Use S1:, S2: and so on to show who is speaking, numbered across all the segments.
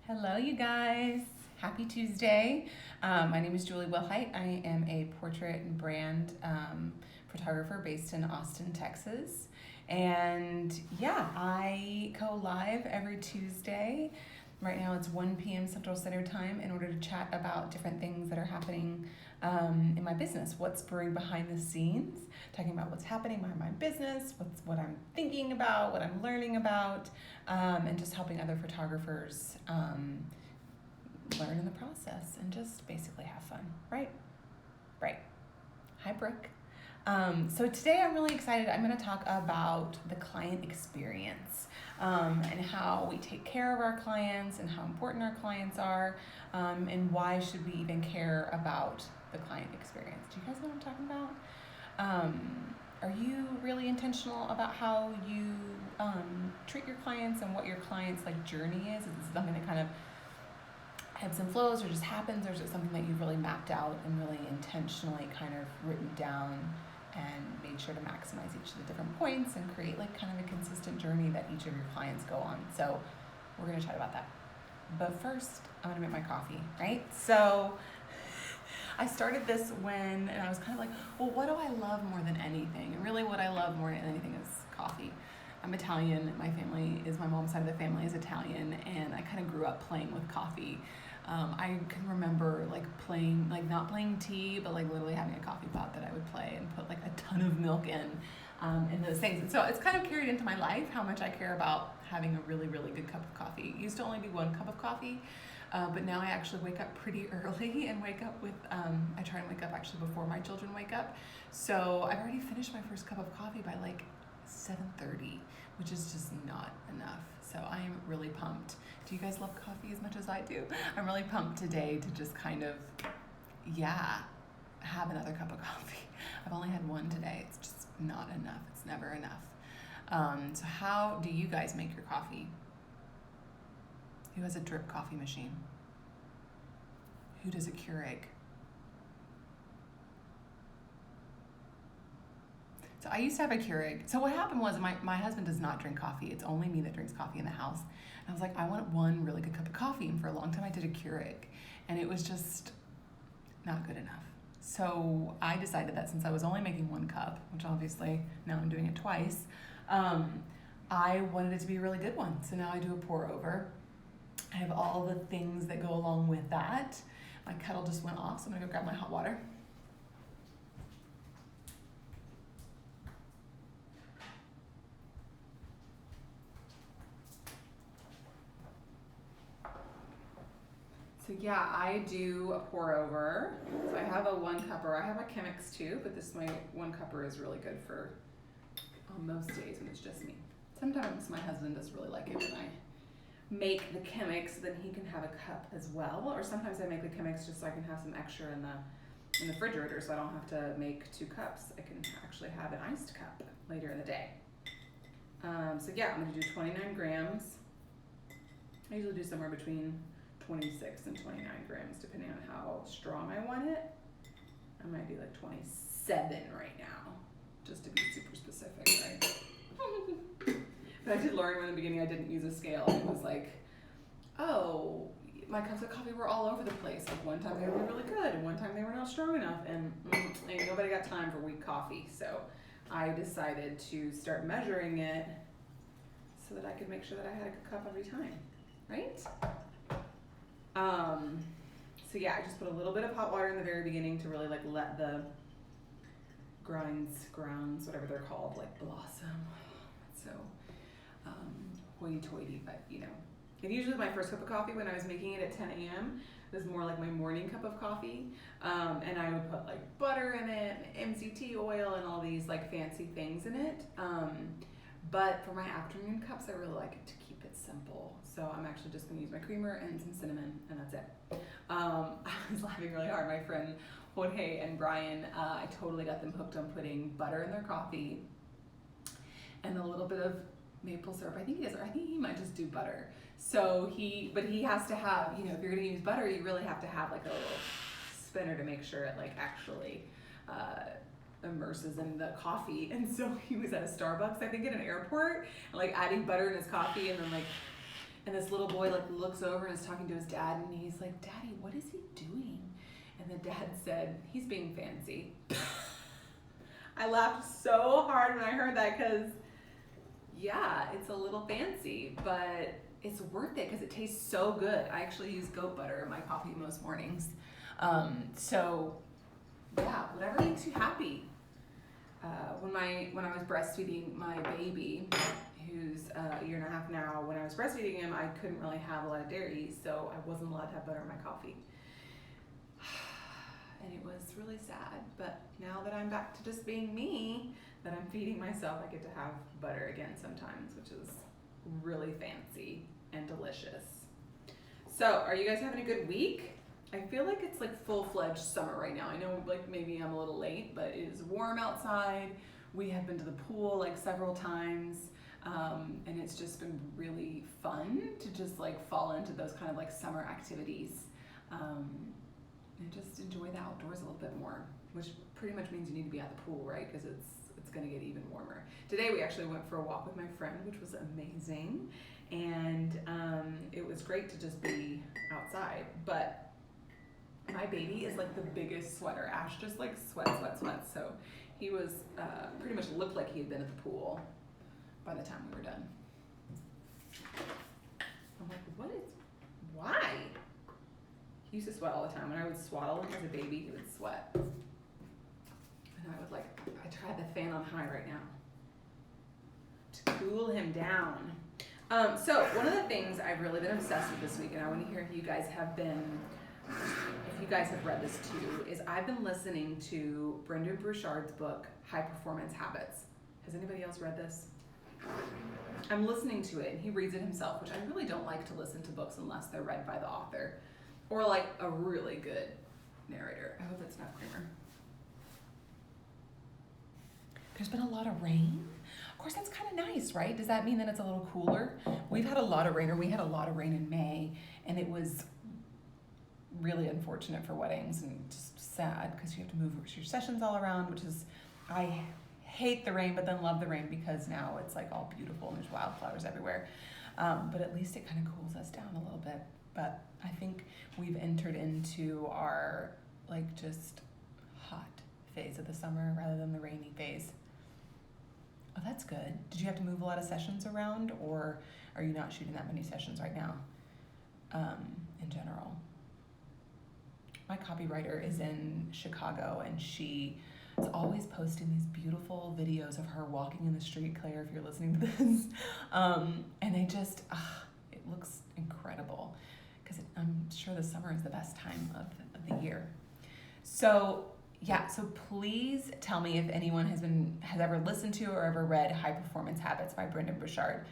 S1: Hello, you guys. Happy Tuesday. My name is Julie Wilhite. I am a portrait and brand photographer based in Austin, Texas. And yeah, I go live every Tuesday. Right now it's 1 p.m. Central Standard Time in order to chat about different things that are happening in my business. What's brewing behind the scenes, talking about what's happening behind my business, what I'm thinking about, what I'm learning about, and just helping other photographers learn in the process and just basically have fun, right? Right. Hi, Brooke. So today I'm really excited. I'm going to talk about the client experience and how we take care of our clients and how important our clients are, and why should we even care about the client experience. Do you guys know what I'm talking about? Are you really intentional about how you treat your clients and what your clients' journey is? Is it something that kind of ebbs and flows or just happens, or is it something that you've really mapped out and really intentionally kind of written down and made sure to maximize each of the different points and create kind of a consistent journey that each of your clients go on? So we're going to chat about that. But first, I'm going to make my coffee, right? So I started this and I was kind of like, well, what do I love more than anything? And really what I love more than anything is coffee. I'm Italian. My mom's side of the family is Italian, and I kind of grew up playing with coffee. I can remember playing, not playing tea, but literally having a coffee pot that I would play and put a ton of milk in those things. And so it's kind of carried into my life how much I care about having a really, really good cup of coffee. It used to only be one cup of coffee, but now I actually wake up pretty early and wake up with, I try to wake up actually before my children wake up. So I've already finished my first cup of coffee by 7:30, which is just not enough. So I am really pumped. Do you guys love coffee as much as I do? I'm really pumped today to just kind of, have another cup of coffee. I've only had one today. It's just not enough. It's never enough. So how do you guys make your coffee? Who has a drip coffee machine? Who does a Keurig? So I used to have a Keurig. So what happened was my husband does not drink coffee. It's only me that drinks coffee in the house. And I was like, I want one really good cup of coffee. And for a long time I did a Keurig. And it was just not good enough. So I decided that since I was only making one cup, which obviously now I'm doing it twice, I wanted it to be a really good one. So now I do a pour over. I have all the things that go along with that. My kettle just went off, so I'm gonna go grab my hot water. So yeah, I do a pour over. So I have a 1-cupper. I have a Chemex too, but my 1-cupper is really good for most days when it's just me. Sometimes my husband does really like it when I make the Chemex, then he can have a cup as well. Or sometimes I make the Chemex just so I can have some extra in the refrigerator, so I don't have to make 2 cups. I can actually have an iced cup later in the day. So yeah, I'm gonna do 29 grams. I usually do somewhere between 26 and 29 grams, depending on how strong I want it. I might do 27 right now, just to be super specific, right? But I did learn in the beginning I didn't use a scale. It was oh, my cups of coffee were all over the place. One time they were really good, and one time they were not strong enough, and ain't nobody got time for weak coffee. So I decided to start measuring it so that I could make sure that I had a good cup every time, right? So yeah, I just put a little bit of hot water in the very beginning to really let the grounds, whatever they're called, blossom. So hoity-toity, but And usually my first cup of coffee when I was making it at 10 a.m. was more like my morning cup of coffee. And I would put butter in it, MCT oil, and all these fancy things in it. But for my afternoon cups, I really like it to keep it simple. So I'm actually just gonna use my creamer and some cinnamon, and that's it. I was laughing really hard. My friend Jorge and Brian, I totally got them hooked on putting butter in their coffee and a little bit of maple syrup. I think he might just do butter. So he has to have, if you're gonna use butter, you really have to have a little spinner to make sure it actually immerses in the coffee. And so he was at a Starbucks, I think, at an airport, and adding butter in his coffee, and then And this little boy like looks over and is talking to his dad, and he's like, "Daddy, what is he doing?" And the dad said, "He's being fancy." I laughed so hard when I heard that because, yeah, it's a little fancy, but it's worth it because it tastes so good. I actually use goat butter in my coffee most mornings. So, yeah, whatever makes you happy. When I was breastfeeding my baby, who's a year and a half now, when I was breastfeeding him, I couldn't really have a lot of dairy, so I wasn't allowed to have butter in my coffee. And it was really sad, but now that I'm back to just being me, that I'm feeding myself, I get to have butter again sometimes, which is really fancy and delicious. So, are you guys having a good week? I feel like it's like full-fledged summer right now. I know like maybe I'm a little late, but it is warm outside. We have been to the pool like several times, and it's just been really fun to just like fall into those kind of like summer activities. And just enjoy the outdoors a little bit more, which pretty much means you need to be at the pool, right? Because it's going to get even warmer. Today we actually went for a walk with my friend, which was amazing, and it was great to just be outside. But my baby is like the biggest sweater. Ash just like sweat. So he was pretty much looked like he had been at the pool by the time we were done. I'm like, why? He used to sweat all the time. When I would swaddle him as a baby, he would sweat. And I tried the fan on high right now to cool him down. So one of the things I've really been obsessed with this week, and I want to hear if you guys have read this too, is I've been listening to Brendon Burchard's book, High Performance Habits. Has anybody else read this? I'm listening to it, and he reads it himself, which I really don't like to listen to books unless they're read by the author. Or like a really good narrator. I hope it's not Kramer. There's been a lot of rain. Of course, that's kind of nice, right? Does that mean that it's a little cooler? We've had a lot of rain, or we had a lot of rain in May, and it was really unfortunate for weddings and just sad because you have to move your sessions all around, which is, I hate the rain, but then love the rain because now it's like all beautiful and there's wildflowers everywhere. But at least it kind of cools us down a little bit. But I think we've entered into our like just hot phase of the summer rather than the rainy phase. Oh, that's good. Did you have to move a lot of sessions around, or are you not shooting that many sessions right now in general? My copywriter is in Chicago, and she is always posting these beautiful videos of her walking in the street, Claire, if you're listening to this. And they just, it looks incredible. I'm sure the summer is the best time of the year. So yeah, so please tell me if anyone has ever listened to or ever read High Performance Habits by Brendon Burchard.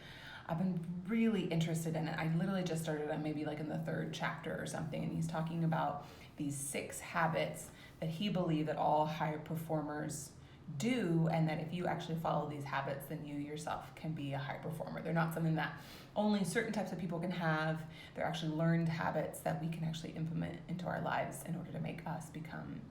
S1: I've been really interested in it. I literally just started on maybe like in the 3rd chapter or something, and he's talking about these 6 habits that he believed that all high performers do, and that if you actually follow these habits, then you yourself can be a high performer. They're not something that only certain types of people can have. They're actually learned habits that we can actually implement into our lives in order to make us become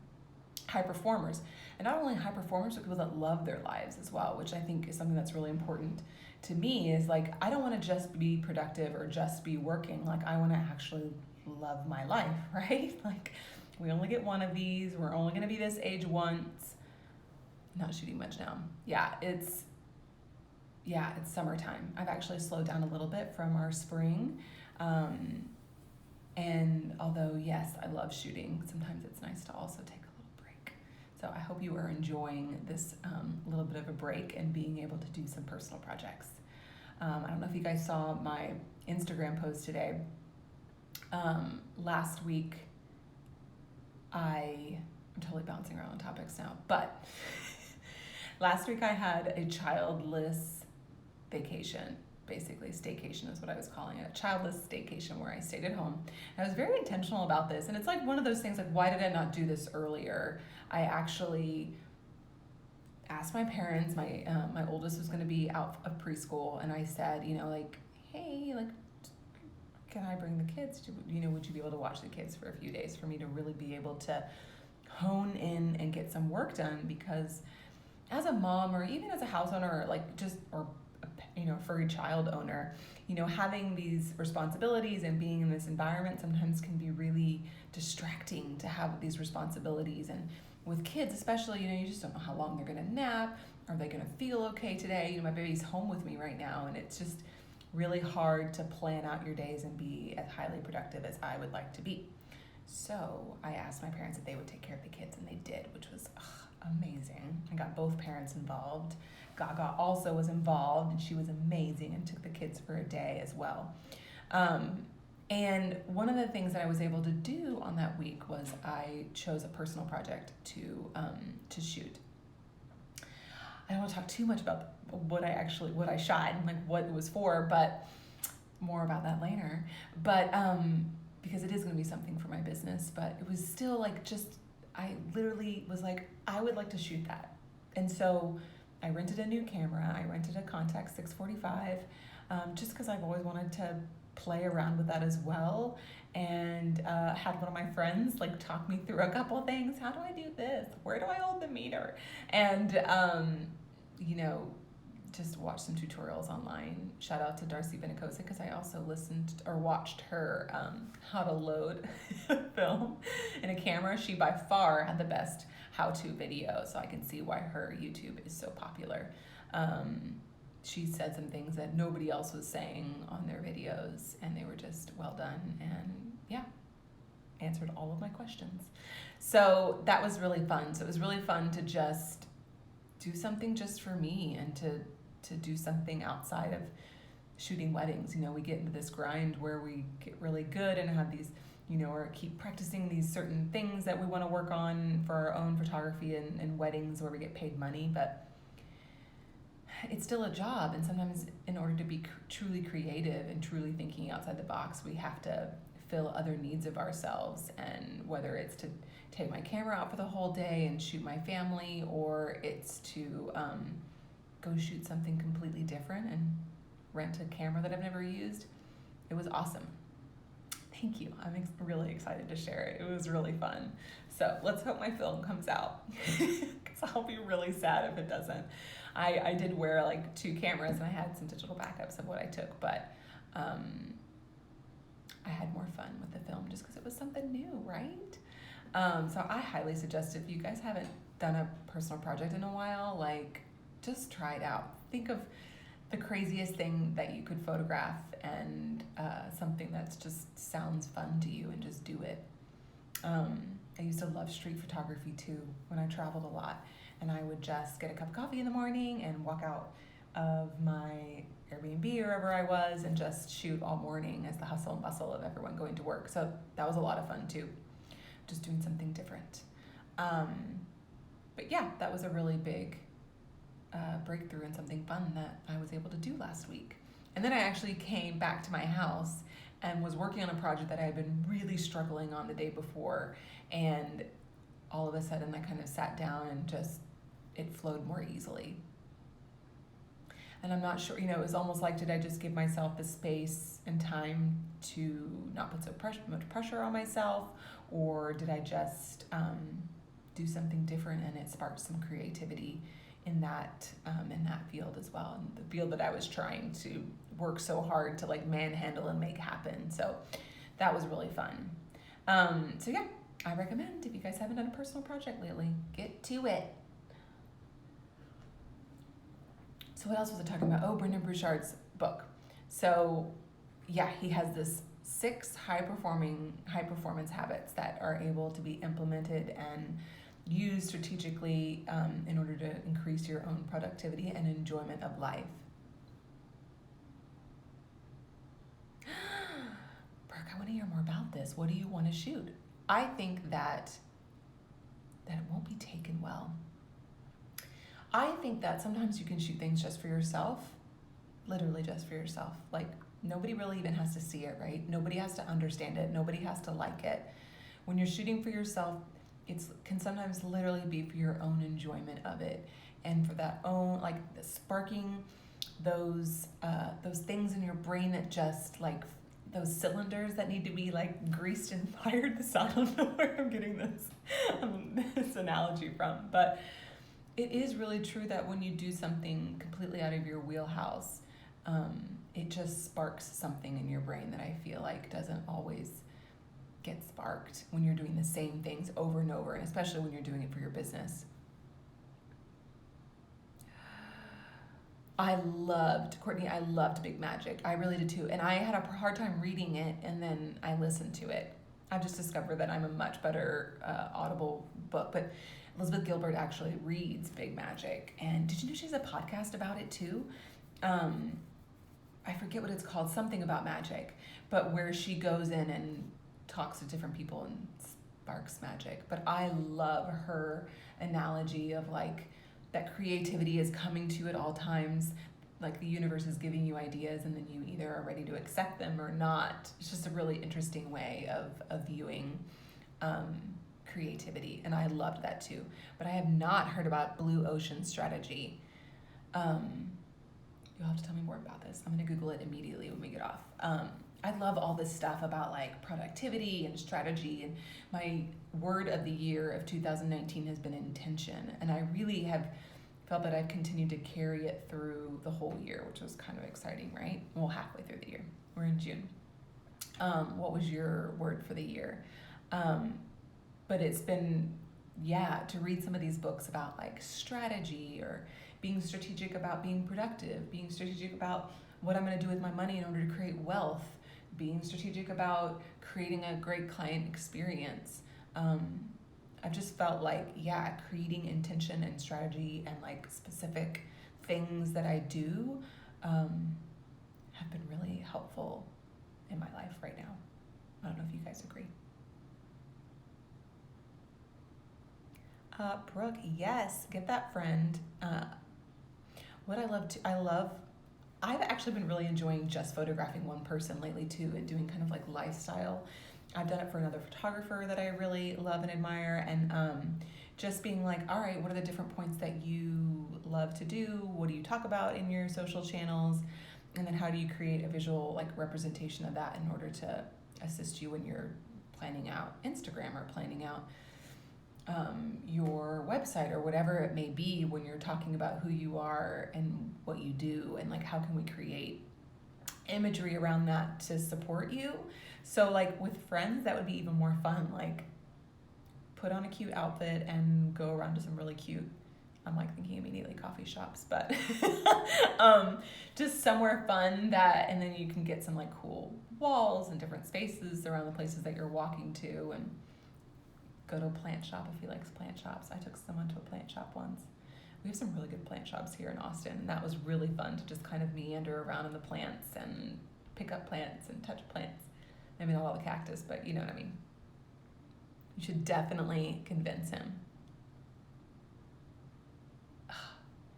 S1: high performers. And not only high performers, but people that love their lives as well, which I think is something that's really important to me. Is like, I don't want to just be productive or just be working. Like, I want to actually love my life, right? Like, we only get one of these. We're only going to be this age once. Not shooting much now. Yeah, it's summertime. I've actually slowed down a little bit from our spring. And although, yes, I love shooting, sometimes it's nice to also take a little break. So I hope you are enjoying this little bit of a break and being able to do some personal projects. I don't know if you guys saw my Instagram post today. Last week, I'm totally bouncing around on topics now, but last week I had a childless vacation. Basically, staycation is what I was calling it. A childless staycation where I stayed at home. And I was very intentional about this. And it's like one of those things like, why did I not do this earlier? I actually asked my parents, my oldest was going to be out of preschool. And I said, like, hey, like, can I bring the kids to, would you be able to watch the kids for a few days for me to really be able to hone in and get some work done? Because as a mom, or even as a house owner, or furry child owner, having these responsibilities and being in this environment sometimes can be really distracting to have these responsibilities. And with kids especially, you just don't know how long they're going to nap. Are they going to feel okay today? My baby's home with me right now, and it's just really hard to plan out your days and be as highly productive as I would like to be. So I asked my parents if they would take care of the kids, and they did, which was amazing. I got both parents involved. Gaga also was involved, and she was amazing and took the kids for a day as well. And one of the things that I was able to do on that week was I chose a personal project to shoot. I don't want to talk too much about what I shot and what it was for, but more about that later. But because it is going to be something for my business, but it was still I literally was I would like to shoot that. And so I rented a new camera. I rented a Contax 645, just because I've always wanted to play around with that as well. And had one of my friends talk me through a couple things. How do I do this? Where do I hold the meter? And just watch some tutorials online. Shout out to Darcy Benicosa, because I also watched her how to load film in a camera. She by far had the best how-to video, so I can see why her YouTube is so popular. She said some things that nobody else was saying on their videos, and they were just well done, and answered all of my questions. So that was really fun. So it was really fun to just do something just for me, and to do something outside of shooting weddings. We get into this grind where we get really good and have these, or keep practicing these certain things that we want to work on for our own photography and weddings where we get paid money, but it's still a job. And sometimes in order to be truly creative and truly thinking outside the box, we have to fill other needs of ourselves. And whether it's to take my camera out for the whole day and shoot my family, or it's to go shoot something completely different and rent a camera that I've never used, it was awesome. Thank you. I'm really excited to share it. It was really fun. So let's hope my film comes out, because I'll be really sad if it doesn't. I did wear 2 cameras, and I had some digital backups of what I took, but I had more fun with the film just because it was something new, right? So I highly suggest, if you guys haven't done a personal project in a while, just try it out. Think of the craziest thing that you could photograph, and something that just sounds fun to you, and just do it. I used to love street photography too when I traveled a lot, and I would just get a cup of coffee in the morning and walk out of my Airbnb or wherever I was and just shoot all morning as the hustle and bustle of everyone going to work. So that was a lot of fun too, just doing something different. But yeah, that was a really big breakthrough and something fun that I was able to do last week. And then I actually came back to my house and was working on a project that I had been really struggling on the day before, and all of a sudden I kind of sat down and just, it flowed more easily. And I'm not sure, it was almost like, did I just give myself the space and time to not put so much pressure on myself, or did I just do something different, and it sparked some creativity in that field as well, and the field that I was trying to work so hard to manhandle and make happen. So that was really fun. So yeah, I recommend, if you guys haven't done a personal project lately, get to it. So what else was I talking about? Oh, Brendan Burchard's book. So yeah, he has this 6 high performance habits that are able to be implemented and used strategically in order to increase your own productivity and enjoyment of life. Brooke, I want to hear more about this. What do you want to shoot? I think that it won't be taken well. I think that sometimes you can shoot things just for yourself, literally just for yourself. Nobody really even has to see it, right? Nobody has to understand it. Nobody has to like it. When you're shooting for yourself, it can sometimes literally be for your own enjoyment of it, and for that own, sparking those things in your brain that just those cylinders that need to be greased and fired. I don't know where I'm getting this analogy from, but it is really true that when you do something completely out of your wheelhouse, it just sparks something in your brain that I feel like doesn't always get sparked when you're doing the same things over and over, and especially when you're doing it for your business. Courtney, I loved Big Magic. I really did too. And I had a hard time reading it, and then I listened to it. I've just discovered that I'm a much better Audible book. But Elizabeth Gilbert actually reads Big Magic. And did you know she has a podcast about it too? I forget what it's called, something about magic, but where she goes in and talks to different people and sparks magic. But I love her analogy of like that creativity is coming to you at all times. Like the universe is giving you ideas, and then you either are ready to accept them or not. It's just a really interesting way of viewing creativity, and I loved that too. But I have not heard about Blue Ocean Strategy. You'll have to tell me more about this. I'm going to Google it immediately when we get off. I love all this stuff about like productivity and strategy, and my word of the year of 2019 has been intention, and I really have felt that I've continued to carry it through the whole year, which was kind of exciting, right? Well, halfway through the year. We're in June. What was your word for the year? But it's been, to read some of these books about like strategy, or being strategic about being productive, being strategic about what I'm going to do with my money in order to create wealth, being strategic about creating a great client experience. I've just felt like, creating intention and strategy and like specific things that I do have been really helpful in my life right now. I don't know if you guys agree. Brooke, yes, get that friend. I've actually been really enjoying just photographing one person lately too, and doing kind of like lifestyle. I've done it for another photographer that I really love and admire, and just being like, all right, what are the different points that you love to do? What do you talk about in your social channels? And then how do you create a visual like representation of that in order to assist you when you're planning out Instagram or planning out your website or whatever it may be, when you're talking about who you are and what you do, and like how can we create imagery around that to support you. So like with friends, that would be even more fun. Like put on a cute outfit and go around to some really cute, I'm like thinking immediately coffee shops, but just somewhere fun and then you can get some like cool walls and different spaces around the places that you're walking to, and go to a plant shop if he likes plant shops. I took someone to a plant shop once. We have some really good plant shops here in Austin, and that was really fun to just kind of meander around in the plants and pick up plants and touch plants. Maybe not all the cactus, but you know what I mean. You should definitely convince him.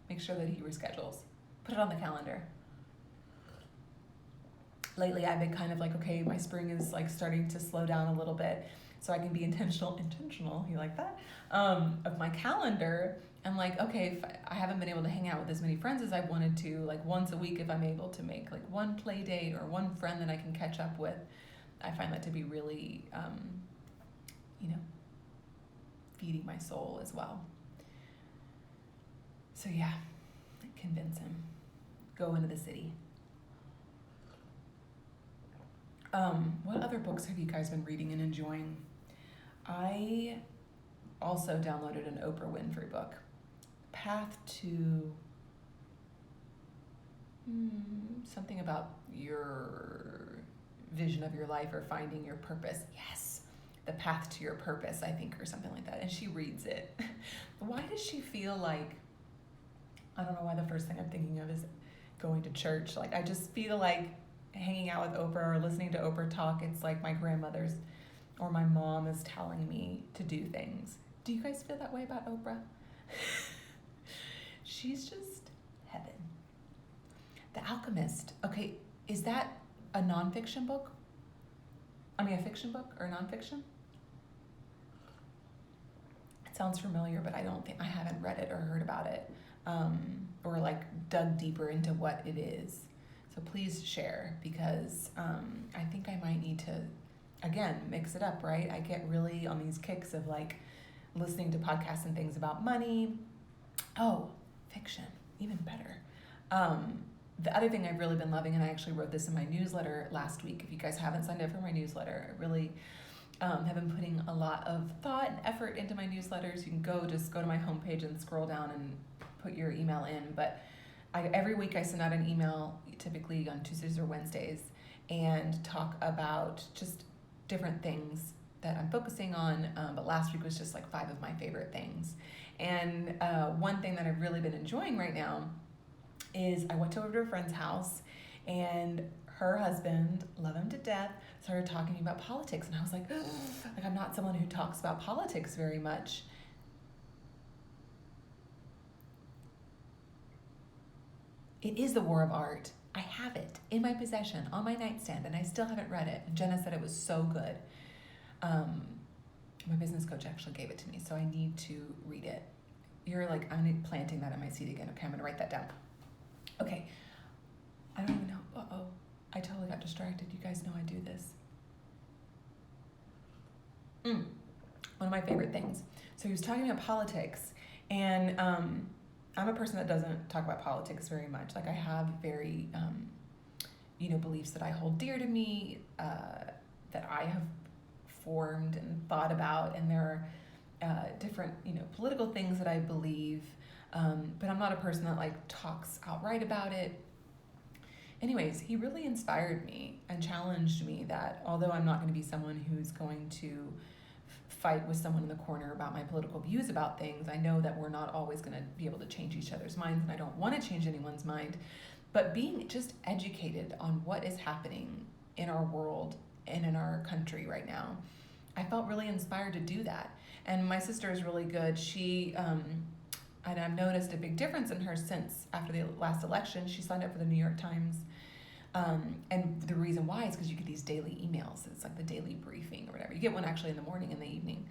S1: Make sure that he reschedules. Put it on the calendar. Lately, I've been kind of like, okay, my spring is like starting to slow down a little bit, so I can be intentional, you like that, of my calendar. And like, okay, if I haven't been able to hang out with as many friends as I wanted to, like once a week, if I'm able to make like one play date or one friend that I can catch up with, I find that to be really, feeding my soul as well. So convince him. Go into the city. What other books have you guys been reading and enjoying? I also downloaded an Oprah Winfrey book, Path to something about your vision of your life or finding your purpose. Yes, The Path to Your Purpose, I think, or something like that. And she reads it. Why does she feel like, I don't know why the first thing I'm thinking of is going to church. Like, I just feel like hanging out with Oprah or listening to Oprah talk, it's like my grandmother's or my mom is telling me to do things. Do you guys feel that way about Oprah? She's just heaven. The Alchemist. Okay, is that a nonfiction book? I mean, a fiction book or nonfiction? It sounds familiar, but I haven't read it or heard about it, or like dug deeper into what it is. So please share, because I think I might need to, again, mix it up, right? I get really on these kicks of like listening to podcasts and things about money. Oh, fiction, even better. The other thing I've really been loving, and I actually wrote this in my newsletter last week. If you guys haven't signed up for my newsletter, I really have been putting a lot of thought and effort into my newsletters. You can just go to my homepage and scroll down and put your email in. But every week I send out an email, typically on Tuesdays or Wednesdays, and talk about just different things that I'm focusing on. But last week was just like 5 of my favorite things. And one thing that I've really been enjoying right now is I went over to a friend's house, and her husband, love him to death, started talking about politics. And I was like, I'm not someone who talks about politics very much. It is The War of Art. I have it in my possession on my nightstand, and I still haven't read it. And Jenna said it was so good. My business coach actually gave it to me, so I need to read it. You're like, I'm planting that in my seed again. Okay, I'm gonna write that down. Okay, I don't even know. I totally got distracted. You guys know I do this. One of my favorite things. So he was talking about politics, and I'm a person that doesn't talk about politics very much. Like, I have very, beliefs that I hold dear to me, that I have formed and thought about, and there are different, political things that I believe, but I'm not a person that like talks outright about it. Anyways, he really inspired me and challenged me that although I'm not going to be someone who's going to fight with someone in the corner about my political views about things, I know that we're not always going to be able to change each other's minds, and I don't want to change anyone's mind, but being just educated on what is happening in our world and in our country right now, I felt really inspired to do that. And my sister is really good. She, and I've noticed a big difference in her since after the last election. She signed up for the New York Times. And the reason why is because you get these daily emails. It's like the daily briefing or whatever. You get one actually in the morning and the evening.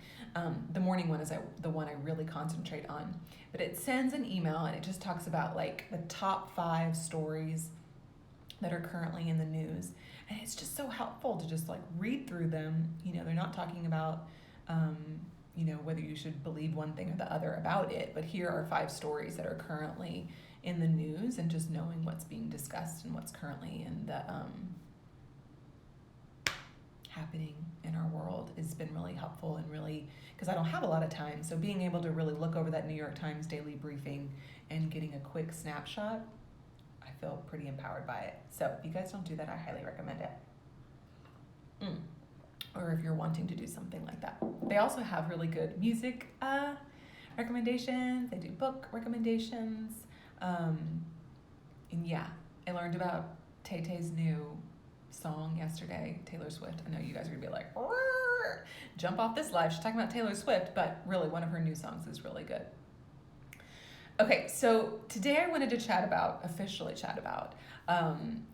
S1: The morning one is the one I really concentrate on. But it sends an email, and it just talks about like the top 5 stories that are currently in the news. And it's just so helpful to just like read through them. They're not talking about, whether you should believe one thing or the other about it, but here are 5 stories that are currently in the news, and just knowing what's being discussed and what's currently in the happening in our world has been really helpful, and really, because I don't have a lot of time, so being able to really look over that New York Times daily briefing and getting a quick snapshot, I feel pretty empowered by it. So if you guys don't do that, I highly recommend it. Or if you're wanting to do something like that. They also have really good music recommendations. They do book recommendations. And yeah, I learned about Tay-Tay's new song yesterday, Taylor Swift. I know you guys are gonna be like, jump off this live. She's talking about Taylor Swift, but really one of her new songs is really good. Okay, so today I wanted to officially chat about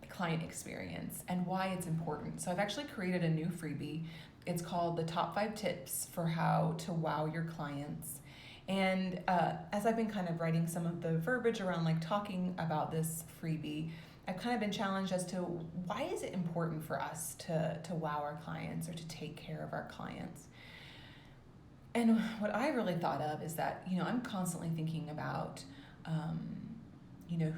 S1: client experience and why it's important. So I've actually created a new freebie. It's called the Top 5 Tips for How to Wow Your Clients. And as I've been kind of writing some of the verbiage around like talking about this freebie, I've kind of been challenged as to why is it important for us to wow our clients or to take care of our clients. And what I really thought of is that, I'm constantly thinking about,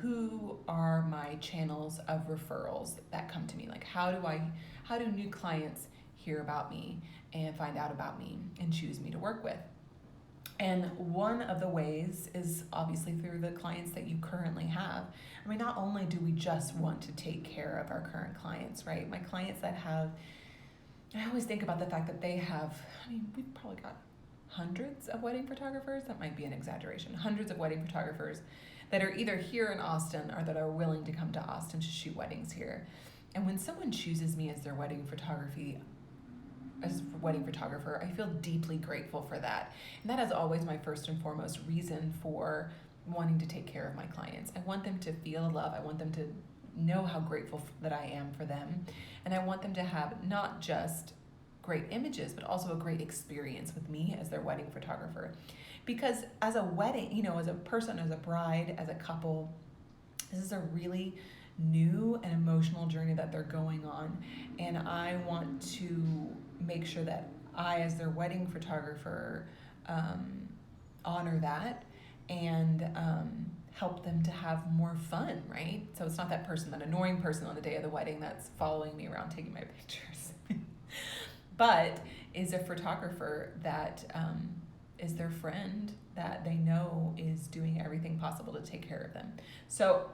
S1: who are my channels of referrals that come to me? Like, how do new clients hear about me and find out about me and choose me to work with? And one of the ways is obviously through the clients that you currently have. I mean, not only do we just want to take care of our current clients, right? My clients that I always think about the fact that we've probably got hundreds of wedding photographers. That might be an exaggeration. Hundreds of wedding photographers that are either here in Austin or that are willing to come to Austin to shoot weddings here. And when someone chooses me as their wedding photographer, I feel deeply grateful for that. And that is always my first and foremost reason for wanting to take care of my clients. I want them to feel love. I want them to know how grateful that I am for them. And I want them to have not just great images, but also a great experience with me as their wedding photographer. Because as a wedding, as a person, as a bride, as a couple, this is a really new and emotional journey that they're going on. And I want to make sure that I, as their wedding photographer, honor that and help them to have more fun, right? So it's not that person, that annoying person on the day of the wedding that's following me around taking my pictures, but is a photographer that is their friend that they know is doing everything possible to take care of them. So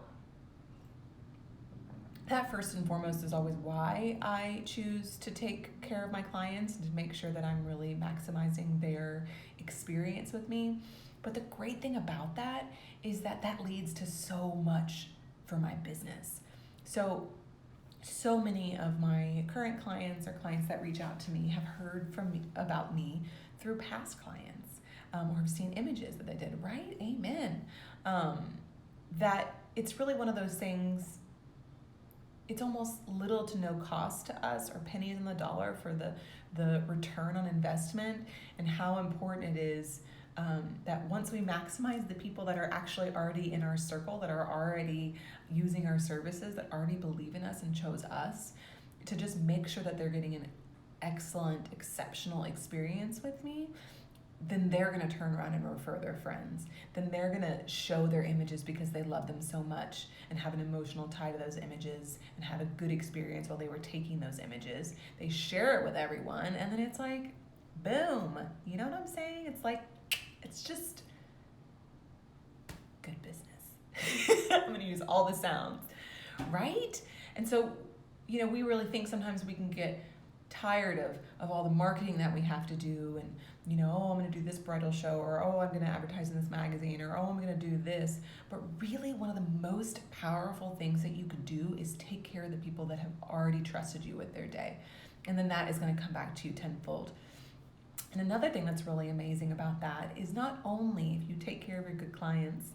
S1: that first and foremost is always why I choose to take care of my clients, to make sure that I'm really maximizing their experience with me. But the great thing about that is that that leads to so much for my business. So many of my current clients or clients that reach out to me have heard from me about me through past clients, or have seen images that they did, right? Amen. That it's really one of those things, it's almost little to no cost to us, or pennies on the dollar for the return on investment, and how important it is that once we maximize the people that are actually already in our circle, that are already using our services, that already believe in us and chose us, to just make sure that they're getting an excellent, exceptional experience with me, then they're going to turn around and refer their friends. Then they're going to show their images because they love them so much and have an emotional tie to those images and had a good experience while they were taking those images. They share it with everyone, and then it's like, boom. You know what I'm saying? It's like, it's just good business. I'm going to use all the sounds, right? And so, we really think sometimes we can get tired of all the marketing that we have to do, and oh, I'm going to do this bridal show, or oh, I'm going to advertise in this magazine, or oh, I'm going to do this. But really, one of the most powerful things that you could do is take care of the people that have already trusted you with their day, and then that is going to come back to you tenfold. And another thing that's really amazing about that is not only if you take care of your good clients,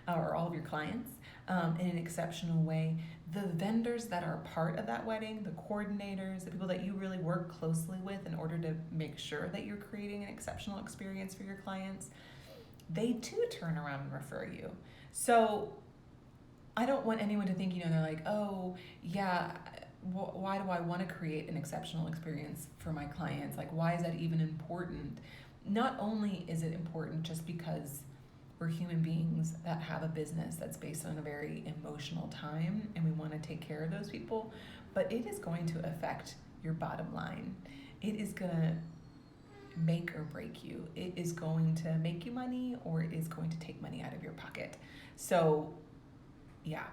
S1: or all of your clients, in an exceptional way, the vendors that are part of that wedding, the coordinators, the people that you really work closely with in order to make sure that you're creating an exceptional experience for your clients, they too turn around and refer you. So I don't want anyone to think, they're like, oh, yeah, why do I want to create an exceptional experience for my clients? Like, why is that even important? Not only is it important just because we're human beings that have a business that's based on a very emotional time, and we want to take care of those people, but it is going to affect your bottom line. It is going to make or break you. It is going to make you money, or it is going to take money out of your pocket. So, yeah.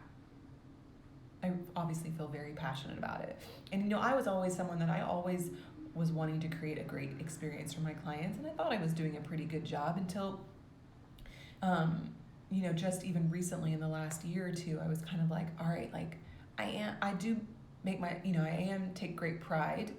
S1: I obviously feel very passionate about it. And I was always someone that I always was wanting to create a great experience for my clients, and I thought I was doing a pretty good job until just even recently in the last year or two, I was kind of like, all right, like I do make my, I take great pride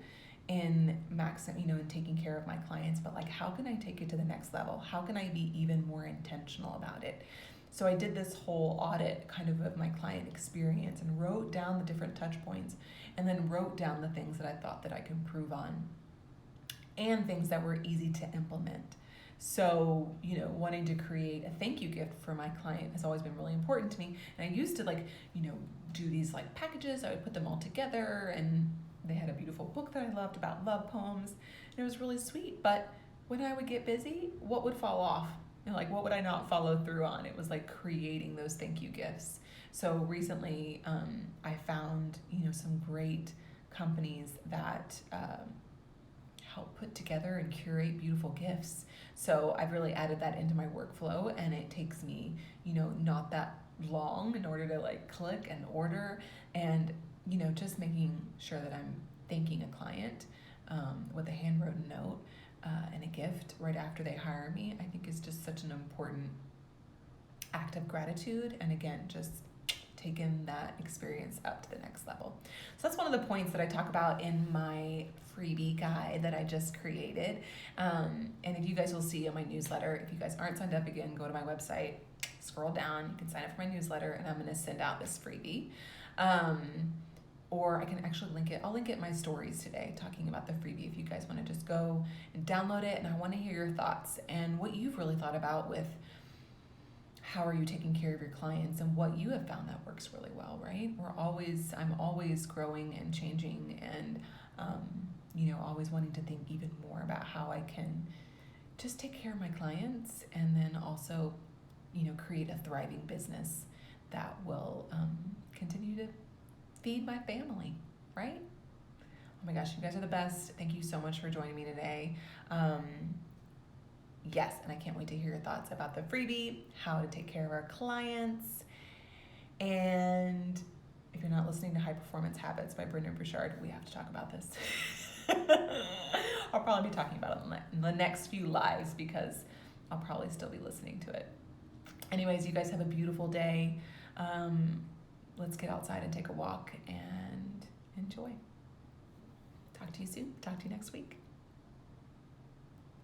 S1: in in taking care of my clients, but like, how can I take it to the next level? How can I be even more intentional about it? So I did this whole audit kind of my client experience and wrote down the different touch points, and then wrote down the things that I thought that I could improve on and things that were easy to implement. So, wanting to create a thank you gift for my client has always been really important to me. And I used to do these packages. I would put them all together, and they had a beautiful book that I loved about love poems. And it was really sweet. But when I would get busy, what would fall off? What would I not follow through on? It was creating those thank you gifts. So recently, I found, some great companies that help put together and curate beautiful gifts. So I've really added that into my workflow, and it takes me, not that long in order to click and order, and, just making sure that I'm thanking a client with a handwritten note and a gift right after they hire me, I think is just such an important act of gratitude. And again, just taken that experience up to the next level. So that's one of the points that I talk about in my freebie guide that I just created. And if you guys will see on my newsletter, if you guys aren't signed up, again, go to my website, scroll down, you can sign up for my newsletter, and I'm going to send out this freebie. Or I can actually link it. I'll link it in my stories today, talking about the freebie if you guys want to just go and download it. And I want to hear your thoughts and what you've really thought about with how are you taking care of your clients and what you have found that works really well, right? I'm always growing and changing, and always wanting to think even more about how I can just take care of my clients, and then also create a thriving business that will continue to feed my family, right? Oh my gosh, you guys are the best. Thank you so much for joining me today. Yes, and I can't wait to hear your thoughts about the freebie, how to take care of our clients. And if you're not listening to High Performance Habits by Brendon Burchard, we have to talk about this. I'll probably be talking about it in the next few lives because I'll probably still be listening to it. Anyways, you guys have a beautiful day. Let's get outside and take a walk and enjoy. Talk to you soon. Talk to you next week.